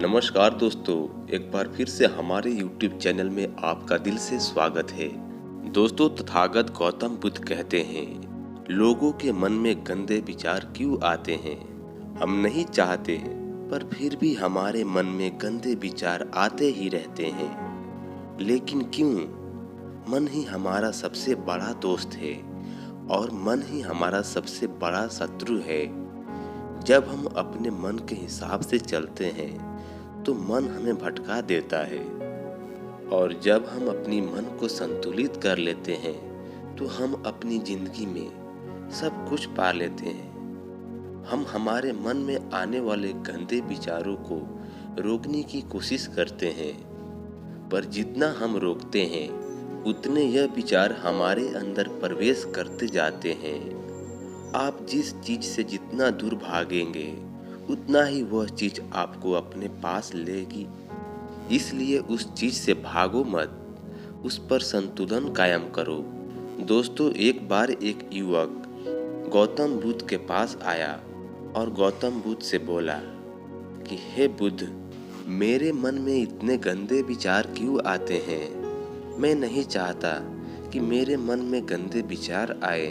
नमस्कार दोस्तों, एक बार फिर से हमारे YouTube चैनल में आपका दिल से स्वागत है। दोस्तों, तथागत गौतम बुद्ध कहते हैं, लोगों के मन में गंदे विचार क्यों आते हैं? हम नहीं चाहते, पर फिर भी हमारे मन में गंदे विचार आते ही रहते हैं। लेकिन क्यों? मन ही हमारा सबसे बड़ा दोस्त है और मन ही हमारा सबसे बड़ा शत्रु है। जब हम अपने मन के हिसाब से चलते हैं तो मन हमें भटका देता है, और जब हम अपनी मन को संतुलित कर लेते हैं तो हम अपनी जिंदगी में सब कुछ पा लेते हैं। हम हमारे मन में आने वाले गंदे विचारों को रोकने की कोशिश करते हैं, पर जितना हम रोकते हैं उतने यह विचार हमारे अंदर प्रवेश करते जाते हैं। आप जिस चीज से जितना दूर भागेंगे उतना ही वह चीज आपको अपने पास लेगी। इसलिए उस चीज से भागो मत, उस पर संतुलन कायम करो। दोस्तों, एक बार एक युवक गौतम बुद्ध के पास आया और गौतम बुद्ध से बोला कि हे बुद्ध, मेरे मन में इतने गंदे विचार क्यों आते हैं? मैं नहीं चाहता कि मेरे मन में गंदे विचार आए,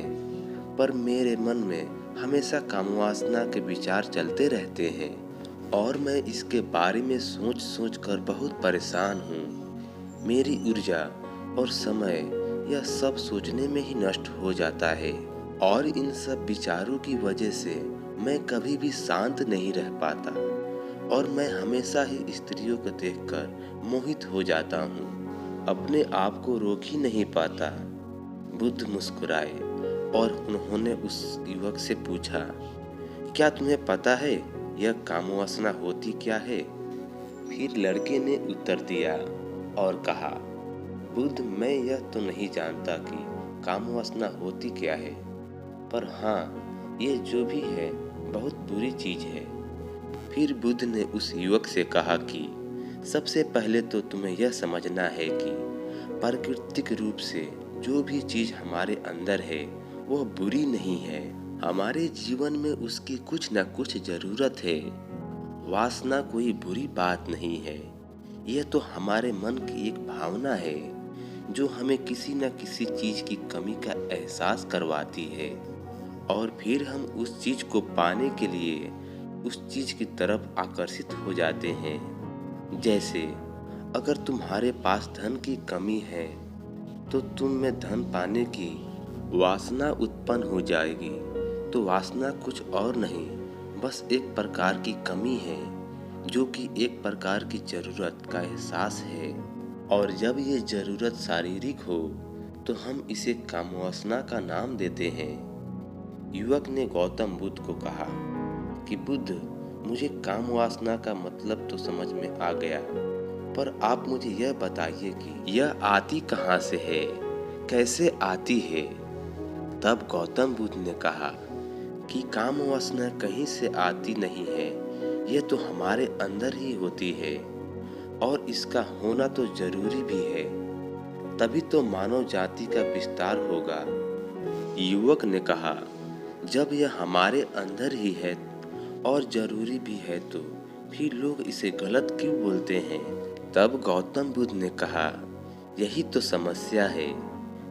पर मेरे मन में हमेशा कामवासना के विचार चलते रहते हैं और मैं इसके बारे में सोच सोच कर बहुत परेशान हूँ। मेरी ऊर्जा और समय यह सब सोचने में ही नष्ट हो जाता है, और इन सब विचारों की वजह से मैं कभी भी शांत नहीं रह पाता और मैं हमेशा ही स्त्रियों को देखकर मोहित हो जाता हूँ। अपने आप को रोक ही नहीं पाता। बुद्ध मुस्कुराए और उन्होंने उस युवक से पूछा, क्या तुम्हें पता है यह कामवासना होती क्या है? फिर लड़के ने उत्तर दिया और कहा, बुद्ध, मैं यह तो नहीं जानता कि कामवासना होती क्या है, पर हाँ, ये जो भी है बहुत बुरी चीज है। फिर बुद्ध ने उस युवक से कहा कि सबसे पहले तो तुम्हें यह समझना है कि प्राकृतिक रूप से जो भी चीज हमारे अंदर है वह बुरी नहीं है। हमारे जीवन में उसकी कुछ न कुछ जरूरत है। वासना कोई बुरी बात नहीं है, यह तो हमारे मन की एक भावना है जो हमें किसी न किसी चीज की कमी का एहसास करवाती है, और फिर हम उस चीज को पाने के लिए उस चीज की तरफ आकर्षित हो जाते हैं। जैसे अगर तुम्हारे पास धन की कमी है तो तुम में धन पाने की वासना उत्पन्न हो जाएगी। तो वासना कुछ और नहीं, बस एक प्रकार की कमी है जो कि एक प्रकार की जरूरत का एहसास है, और जब ये जरूरत शारीरिक हो तो हम इसे कामवासना का नाम देते हैं। युवक ने गौतम बुद्ध को कहा कि बुद्ध, मुझे कामवासना का मतलब तो समझ में आ गया, पर आप मुझे यह बताइए कि यह आती कहाँ से है, कैसे आती है? तब गौतम बुद्ध ने कहा कि काम वासना कहीं से आती नहीं है, यह तो हमारे अंदर ही होती है, और इसका होना तो जरूरी भी है, तभी तो मानव जाति का विस्तार होगा। युवक ने कहा, जब यह हमारे अंदर ही है और जरूरी भी है तो फिर लोग इसे गलत क्यों बोलते हैं? तब गौतम बुद्ध ने कहा, यही तो समस्या है।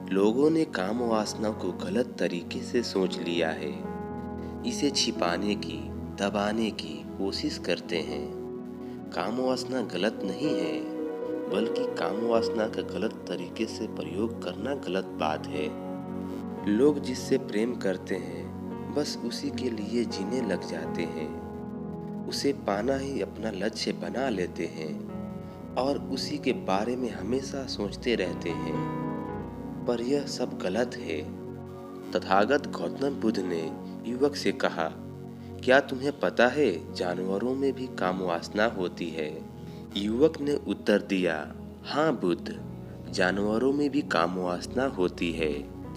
लोगों ने काम वासना को गलत तरीके से सोच लिया है। इसे छिपाने की, दबाने की कोशिश करते हैं। काम वासना गलत नहीं है, बल्कि काम वासना का गलत तरीके से प्रयोग करना गलत बात है। लोग जिससे प्रेम करते हैं बस उसी के लिए जीने लग जाते हैं, उसे पाना ही अपना लक्ष्य बना लेते हैं और उसी के बारे में हमेशा सोचते रहते हैं, पर यह सब गलत है। तथागत गौतम बुद्ध ने युवक से कहा, क्या तुम्हें पता है जानवरों में भी कामवासना होती है? युवक ने उत्तर दिया, हाँ बुद्ध, जानवरों में भी कामवासना होती है,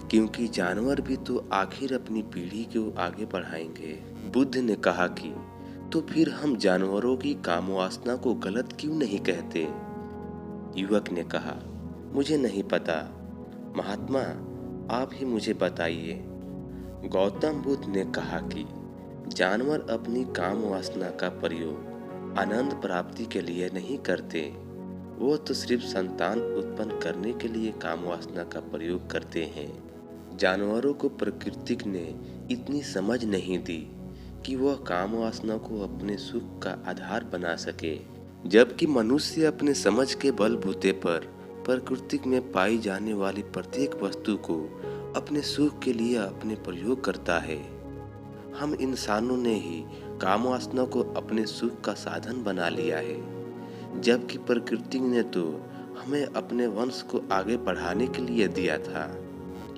क्योंकि जानवर भी तो आखिर अपनी पीढ़ी को आगे बढ़ाएंगे। बुद्ध ने कहा कि तो फिर हम जानवरों की कामवासना को गलत क्यों नहीं कहते? युवक ने कहा, मुझे नहीं पता महात्मा, आप ही मुझे बताइए। गौतम बुद्ध ने कहा कि जानवर अपनी काम वासना का प्रयोग आनंद प्राप्ति के लिए नहीं करते। वो तो सिर्फ संतान उत्पन्न करने के लिए काम वासना का प्रयोग करते हैं। जानवरों को प्रकृति ने इतनी समझ नहीं दी कि वह काम वासना को अपने सुख का आधार बना सके, जबकि मनुष्य अपने समझ के बलबूते पर प्रकृति में पाई जाने वाली प्रत्येक वस्तु को अपने सुख के लिए अपने प्रयोग करता है। हम इंसानों ने ही काम वासना को अपने सुख का साधन बना लिया है, जबकि प्रकृति ने तो हमें अपने वंश को आगे बढ़ाने के लिए दिया था।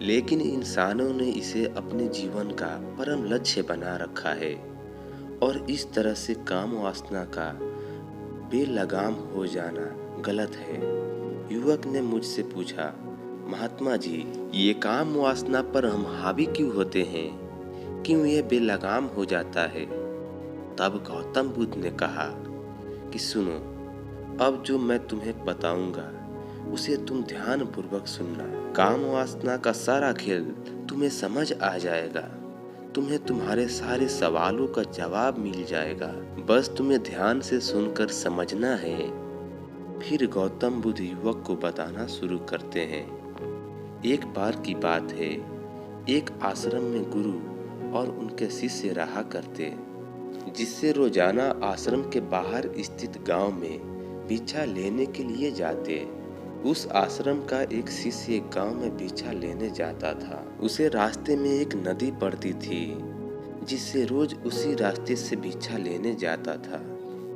लेकिन इंसानों ने इसे अपने जीवन का परम लक्ष्य बना रखा है और इस तरह से काम वासना का बेलगाम हो जाना गलत है। युवक ने मुझसे पूछा, महात्मा जी, ये काम वासना पर हम हावी क्यों होते हैं, क्यों ये बेलगाम हो जाता है? तब गौतम बुद्ध ने कहा कि सुनो, अब जो मैं तुम्हें बताऊंगा उसे तुम ध्यान पूर्वक सुनना। काम वासना का सारा खेल तुम्हें समझ आ जाएगा, तुम्हें तुम्हारे सारे सवालों का जवाब मिल जाएगा, बस तुम्हें ध्यान से सुनकर समझना है। फिर गौतम बुद्ध युवक को बताना शुरू करते हैं। एक बार की बात है, एक आश्रम में गुरु और उनके शिष्य रहा करते, जिससे रोजाना आश्रम के बाहर स्थित गांव में भिक्षा लेने के लिए जाते। उस आश्रम का एक शिष्य एक गांव में भिक्षा लेने जाता था। उसे रास्ते में एक नदी पड़ती थी, जिससे रोज उसी रास्ते से भिक्षा लेने जाता था।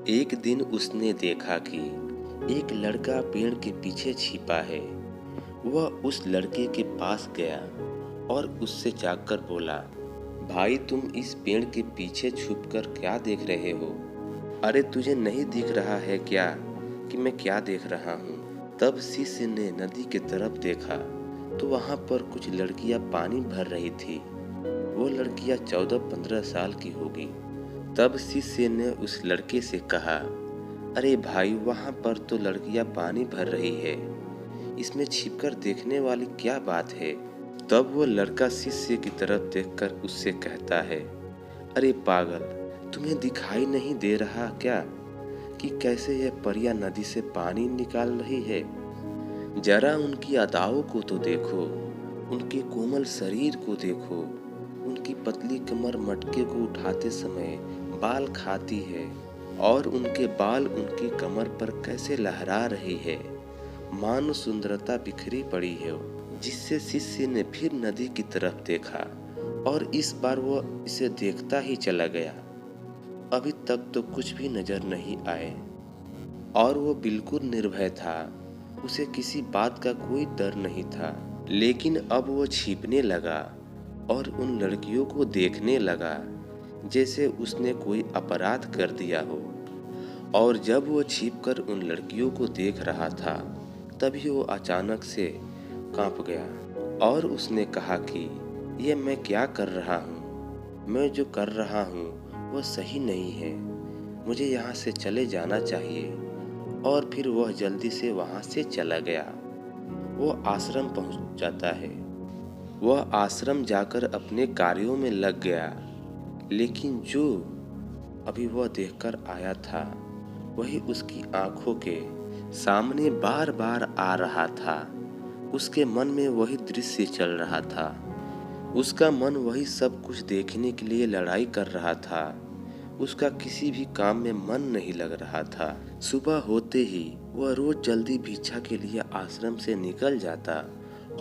एक दिन उसने देखा कि एक लड़का पेड़ के पीछे छिपा है। वह उस लड़के के पास गया और उससे जाकर बोला, भाई, तुम इस पेड़ के पीछे छुपकर क्या देख रहे हो? अरे तुझे नहीं दिख रहा है क्या कि मैं क्या देख रहा हूँ? तब शिष्य ने नदी की तरफ देखा तो वहाँ पर कुछ लड़कियाँ पानी भर रही थी। वो लड़कियाँ 14-15 साल की होगी। तब शिष्य ने उस लड़के से कहा, अरे भाई, वहाँ पर तो लड़कियाँ पानी भर रही है, इसमें छिपकर देखने वाली क्या बात है? तब वो लड़का शिष्य की तरफ देखकर उससे कहता है, अरे पागल, तुम्हें दिखाई नहीं दे रहा क्या कि कैसे यह परियां नदी से पानी निकाल रही है? जरा उनकी अदाओं को तो देखो, उनके कोमल शरीर को देखो, उनकी पतली कमर मटके को उठाते समय बाल खाती है और उनके बाल उनकी कमर पर कैसे लहरा रही है, मानो सुंदरता बिखरी पड़ी है। जिससे शिष्य ने फिर नदी की तरफ देखा और इस बार वो इसे देखता ही चला गया। अभी तक तो कुछ भी नजर नहीं आए और वो बिल्कुल निर्भय था। उसे किसी बात का कोई डर नहीं था। लेकिन अब वो छिपने लगा और उन लड़कियों को देखने लगा जैसे उसने कोई अपराध कर दिया हो। और जब वो छिपकर उन लड़कियों को देख रहा था, तभी वो अचानक से कांप गया और उसने कहा कि ये मैं क्या कर रहा हूँ? मैं जो कर रहा हूँ वह सही नहीं है, मुझे यहाँ से चले जाना चाहिए। और फिर वह जल्दी से वहाँ से चला गया। वो आश्रम पहुँच जाता है। वह आश्रम जाकर अपने कार्यों में लग गया, लेकिन जो अभी वह देखकर आया था वही उसकी आंखों के सामने बार बार आ रहा था। उसके मन में वही दृश्य चल रहा था। उसका मन वही सब कुछ देखने के लिए लड़ाई कर रहा था। उसका किसी भी काम में मन नहीं लग रहा था। सुबह होते ही वह रोज जल्दी भिक्षा के लिए आश्रम से निकल जाता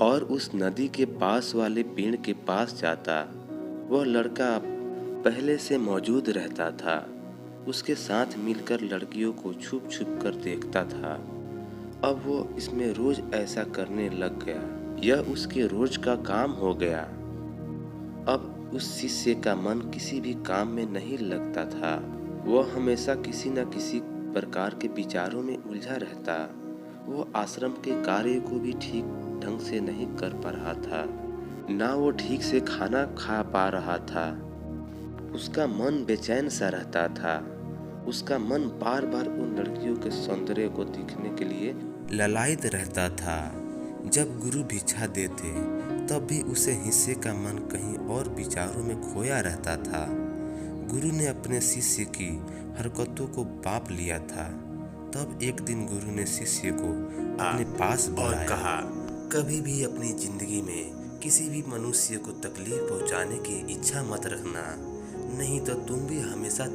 और उस नदी के पास वाले पेड़ के पास जाता। वह लड़का पहले से मौजूद रहता था। उसके साथ मिलकर लड़कियों को छुप छुप कर देखता था। अब वो इसमें रोज ऐसा करने लग गया। यह उसके रोज का काम हो गया। अब उस शिष्य का मन किसी भी काम में नहीं लगता था। वह हमेशा किसी न किसी प्रकार के विचारों में उलझा रहता। वो आश्रम के कार्य को भी ठीक ढंग से नहीं कर पा रहा था, ना वो ठीक से खाना खा पा रहा था। उसका मन बेचैन सा रहता था। उसका मन बार बार उन लड़कियों के सौंदर्य को देखने के लिए ललायित रहता था। जब गुरु भिक्षा देते तब भी उसे हिस्से का मन कहीं और विचारों में खोया रहता था। गुरु ने अपने शिष्य की हरकतों को बाप लिया था। तब एक दिन गुरु ने शिष्य को अपने पास बुलाया और कहा, कभी भी अपनी जिंदगी में किसी भी मनुष्य को तकलीफ पहुंचाने की इच्छा मत रखना, नहीं तो तुम भी हमेशा